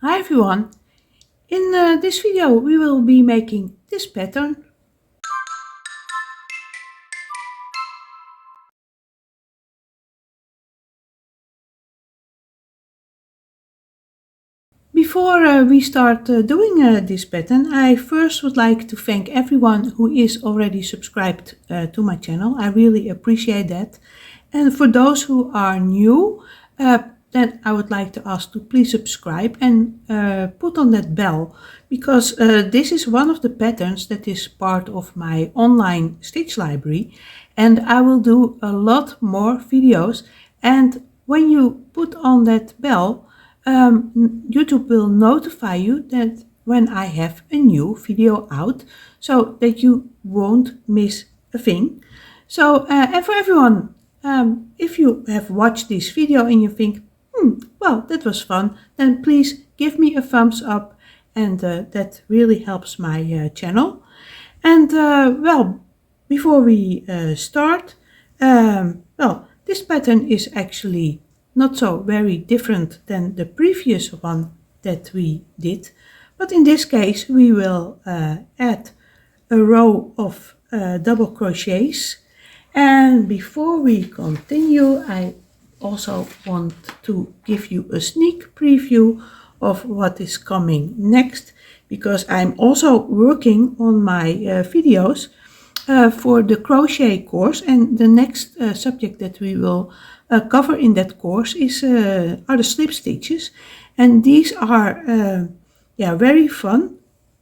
Hi everyone! In this video we will be making this pattern. Before we start doing this pattern, I first would like to thank everyone who is already subscribed to my channel. I really appreciate that. And for those who are new, then I would like to ask to please subscribe and put on that bell, because this is one of the patterns that is part of my online stitch library, and I will do a lot more videos. And when you put on that bell, YouTube will notify you that when I have a new video out, so that you won't miss a thing. So and for everyone, if you have watched this video and you think, well, that was fun, then please give me a thumbs up, and that really helps my channel. And well, before we start, well, this pattern is actually not so very different than the previous one that we did, but in this case we will add a row of double crochets. And before we continue, I also want to give you a sneak preview of what is coming next, because I'm also working on my videos for the crochet course, and the next subject that we will cover in that course is are the slip stitches, and these are yeah, very fun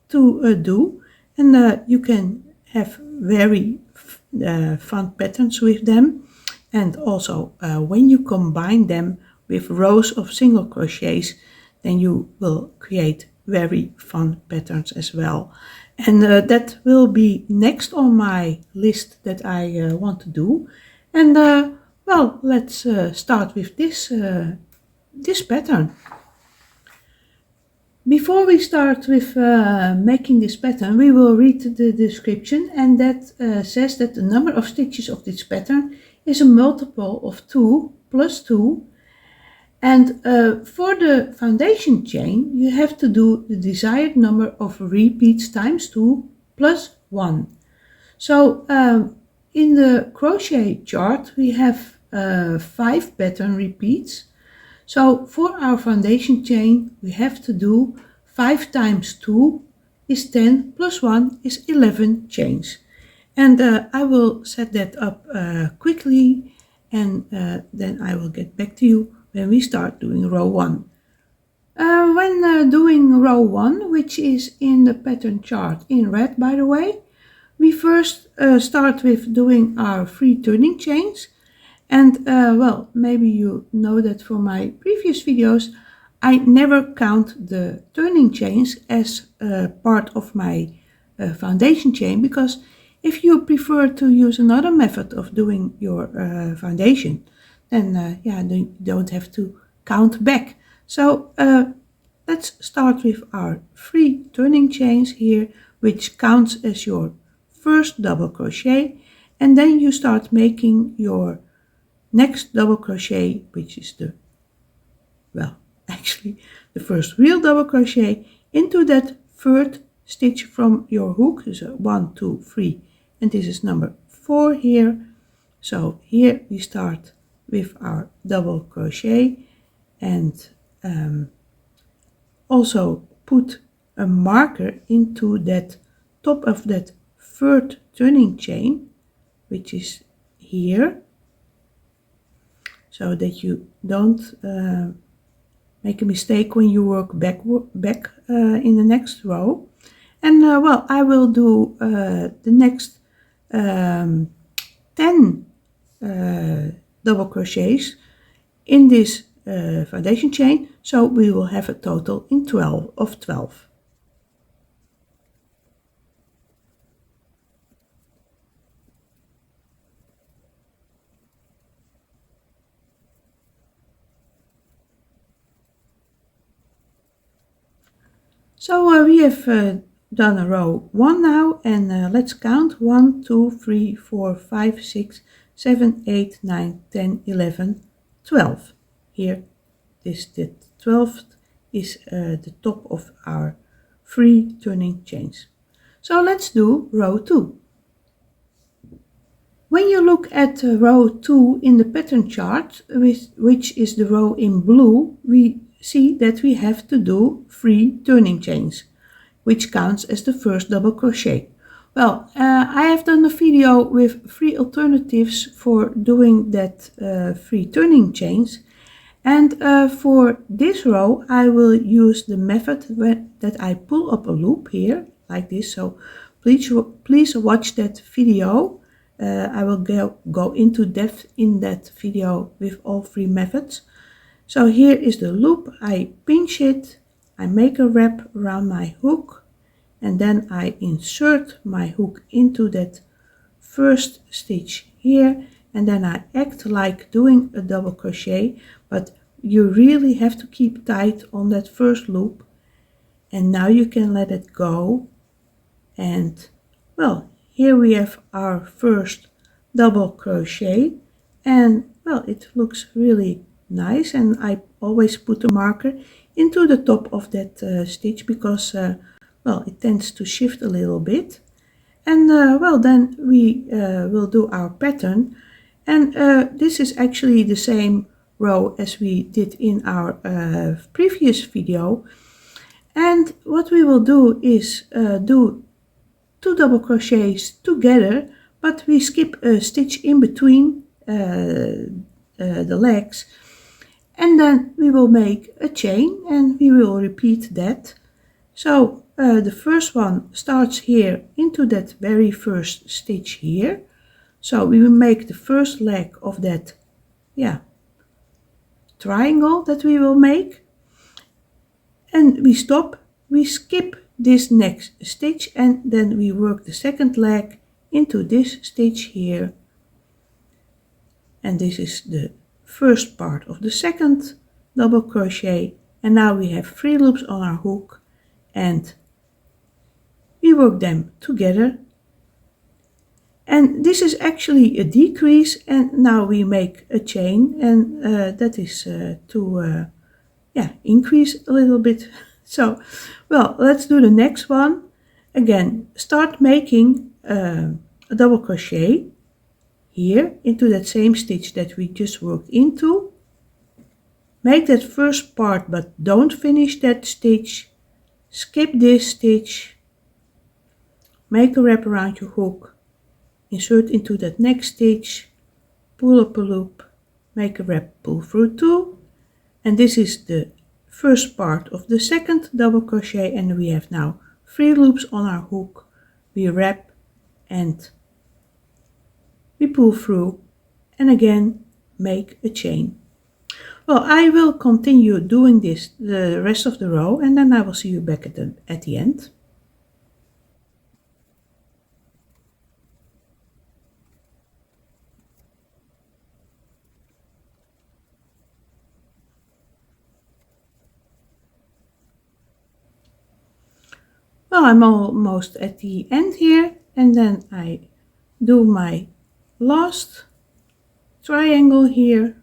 to do, and you can have very fun patterns with them. And also when you combine them with rows of single crochets, then you will create very fun patterns as well. And that will be next on my list that I want to do. And well, let's start with this pattern. Before we start with making this pattern, we will read the description, and that says that the number of stitches of this pattern is a multiple of 2 plus 2. And for the foundation chain, you have to do the desired number of repeats times 2 plus 1. So in the crochet chart, we have 5 pattern repeats. So for our foundation chain, we have to do 5 times 2 is 10 plus 1 is 11 chains. And I will set that up quickly, and then I will get back to you when we start doing row 1. When doing row 1, which is in the pattern chart in red, by the way, we first start with doing our 3 turning chains. And well, maybe you know that from my previous videos, I never count the turning chains as part of my foundation chain, because if you prefer to use another method of doing your foundation, then yeah, you don't have to count back. So let's start with our 3 turning chains here, which counts as your first double crochet, and then you start making your next double crochet, which is the, well, actually the first real double crochet, into that third stitch from your hook. So 1, 2, 3, and this is number 4 here. So here we start with our double crochet, and also put a marker into that top of that third turning chain, which is here, so that you don't make a mistake when you work back in the next row. And well, I will do the next 10 double crochets in this foundation chain, so we will have a total in 12. So we have done a row 1 now, and let's count 1, 2, 3, 4, 5, 6, 7, 8, 9, 10, 11, 12. Here, this the 12th is the top of our 3 turning chains. So let's do row 2. When you look at row 2 in the pattern chart, which is the row in blue, we see that we have to do 3 turning chains, which counts as the first double crochet. Well, I have done a video with 3 alternatives for doing that 3 turning chains, and for this row I will use the method that I pull up a loop here like this. So please watch that video. I will go into depth in that video with all 3 methods. So here is the loop. I pinch it, I make a wrap around my hook, and then I insert my hook into that first stitch here, and then I act like doing a double crochet, but you really have to keep tight on that first loop. And now you can let it go, and well, here we have our first double crochet, and well, it looks really nice. And I always put a marker into the top of that stitch because well, it tends to shift a little bit. And well, then we will do our pattern, and this is actually the same row as we did in our previous video. And what we will do is do 2 double crochets together, but we skip a stitch in between the legs, and then we will make a chain, and we will repeat that. So the first one starts here into that very first stitch here. So we will make the first leg of that, yeah, triangle that we will make, and we stop, we skip this next stitch, and then we work the second leg into this stitch here, and this is the first part of the second double crochet. And now we have 3 loops on our hook, and we work them together, and this is actually a decrease, and now we make a chain, and that is to yeah, increase a little bit. So well, let's do the next one. Again, start making a double crochet here into that same stitch that we just worked into. Make that first part, but don't finish that stitch. Skip this stitch, make a wrap around your hook, insert into that next stitch, pull up a loop, make a wrap, pull through 2, and this is the first part of the second double crochet. And we have now 3 loops on our hook. We wrap and we pull through, and again make a chain. Well, I will continue doing this the rest of the row, and then I will see you back at the end. Well, I'm almost at the end here, and then I do my last triangle here.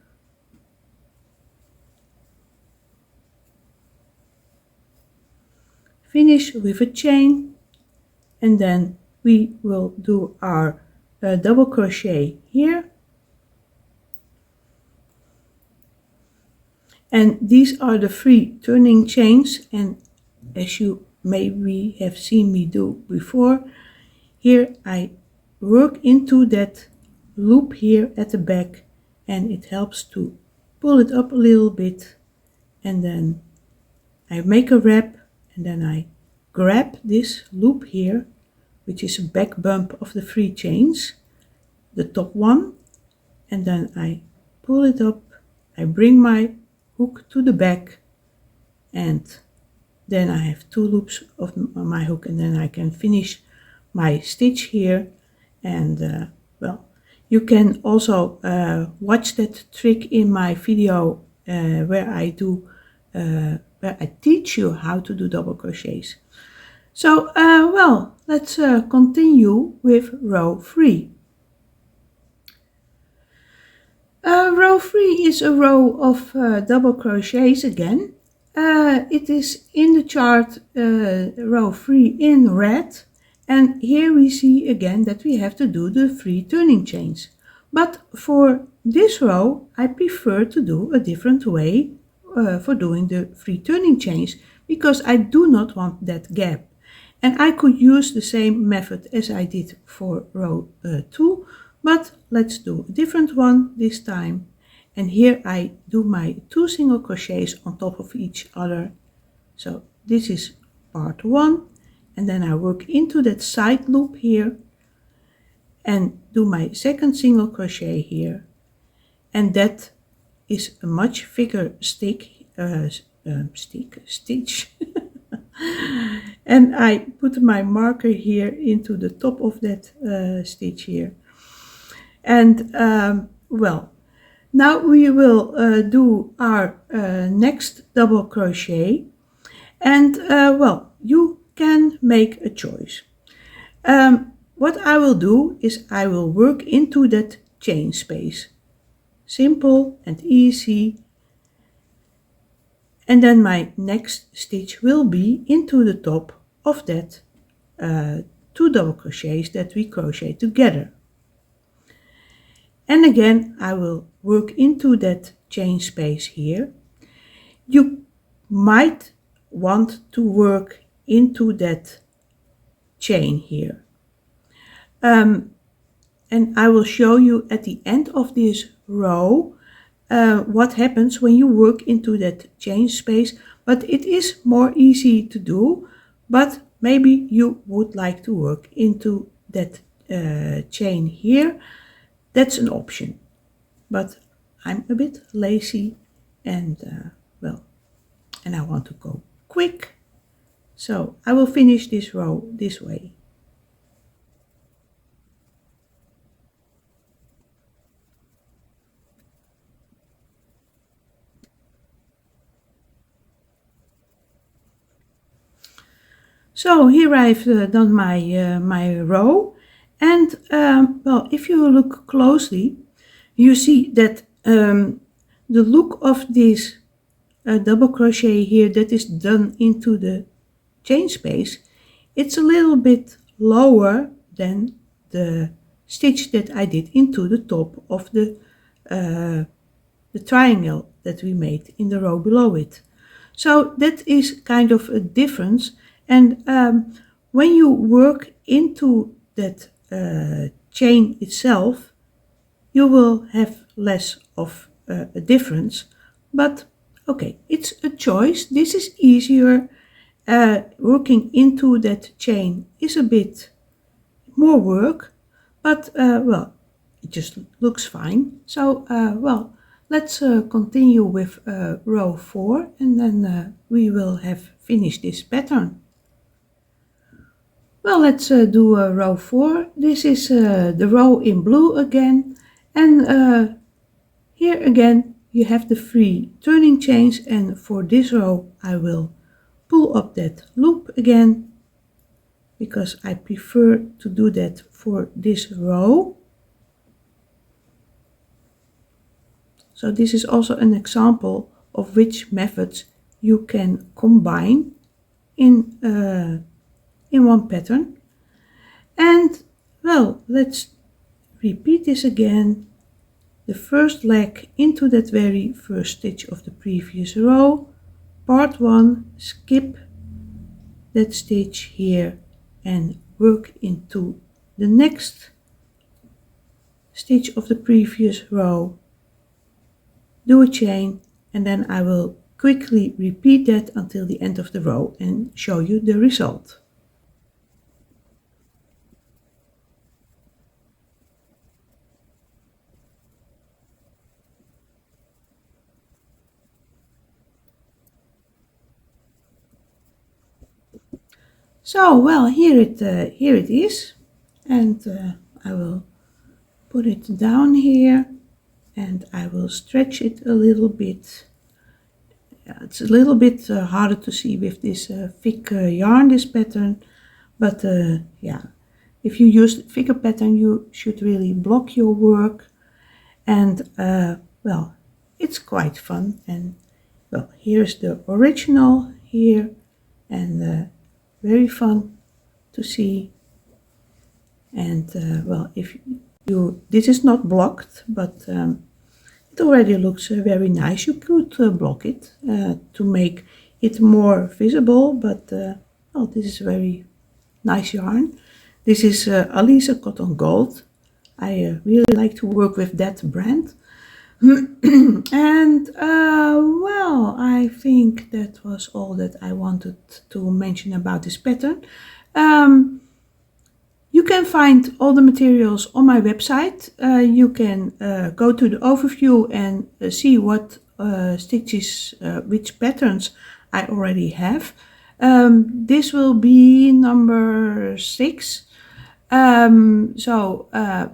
Finish with a chain, and then we will do our double crochet here. And these are the 3 turning chains, and as you maybe have seen me do before, here I work into that loop here at the back, and it helps to pull it up a little bit, and then I make a wrap, and then I grab this loop here, which is a back bump of the 3 chains, the top one, and then I pull it up, I bring my hook to the back, and then I have 2 loops of my hook, and then I can finish my stitch here. And well, you can also watch that trick in my video where I teach you how to do double crochets. So well, let's continue with row 3. Row 3 is a row of double crochets again, it is in the chart row 3 in red, and here we see again that we have to do the 3 turning chains. But for this row I prefer to do a different way for doing the 3 turning chains, because I do not want that gap. And I could use the same method as I did for row 2, but let's do a different one this time. And here I do my 2 single crochets on top of each other. So this is part 1, and then I work into that side loop here and do my second single crochet here, and that is a much thicker stitch and I put my marker here into the top of that stitch here. And well, now we will do our next double crochet, and well, you can make a choice. What I will do is I will work into that chain space, simple and easy, and then my next stitch will be into the top of that 2 double crochets that we crochet together. And again I will work into that chain space here. You might want to work into that chain here. And I will show you at the end of this row what happens when you work into that chain space, but it is more easy to do, but maybe you would like to work into that chain here. That's an option, but I'm a bit lazy and well, and I want to go quick, so I will finish this row this way. So here I've done my row, and well, if you look closely, you see that the look of this double crochet here that is done into the chain space, it's a little bit lower than the stitch that I did into the top of the triangle that we made in the row below it. So that is kind of a difference. And when you work into that chain itself, you will have less of a difference. But okay, it's a choice. This is easier. Working into that chain is a bit more work, but well, it just looks fine. So well, let's continue with row 4, and then we will have finished this pattern. Well, let's do row 4. This is the row in blue again, and here again you have the 3 turning chains, and for this row I will pull up that loop again, because I prefer to do that for this row. So this is also an example of which methods you can combine in one pattern. And well, let's repeat this again. The first leg into that very first stitch of the previous row, part 1, skip that stitch here and work into the next stitch of the previous row, do a chain, and then I will quickly repeat that until the end of the row and show you the result. So well, here it is, and I will put it down here, and I will stretch it a little bit. Yeah, it's a little bit harder to see with this thick yarn, this pattern, but yeah, if you use thicker pattern you should really block your work, and well, it's quite fun and well, here's the original here, and very fun to see. And well, if you, this is not blocked, but it already looks very nice. You could block it to make it more visible, but well, this is very nice yarn. This is Alisa Cotton Gold. I really like to work with that brand. And well, I think that was all that I wanted to mention about this pattern. You can find all the materials on my website. You can go to the overview and see what stitches, which patterns I already have. This will be number 6. So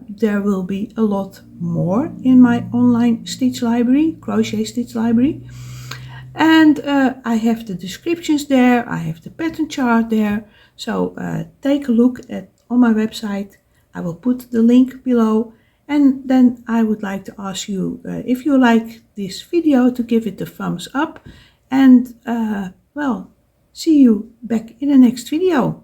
there will be a lot more in my online stitch library, crochet stitch library. And I have the descriptions there, I have the pattern chart there. So take a look at on my website. I will put the link below. And then I would like to ask you, if you like this video, to give it a thumbs up. And well, see you back in the next video.